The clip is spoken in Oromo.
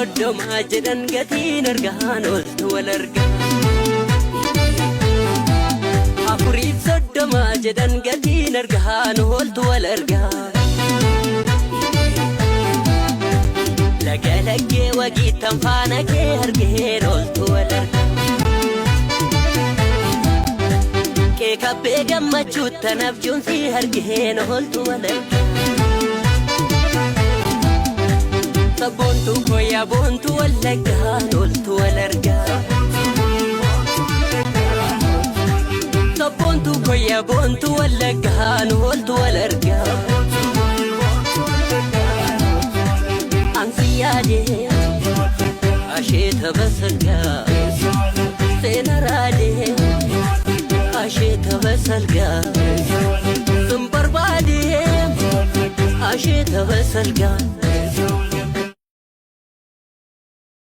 soddoma jedhan gatiin argaan ooltu wal argaa afuriif soddoma jedhan gatiin argaan ooltu wal argaa lagalagee wagiittan faana kee argeen ooltu wal argaa kee kabbee gammachuuttan abjuunsi argeen ooltu wal argaa sabboontu koya boontu wallaggaan ooltu wal argaa sabboontu koya boontu wallaggaan ooltu wal argaa ansi yaadee asheeta basalgaa seena raadee asheeta basalgaa sun barbaadee asheeta basalgaa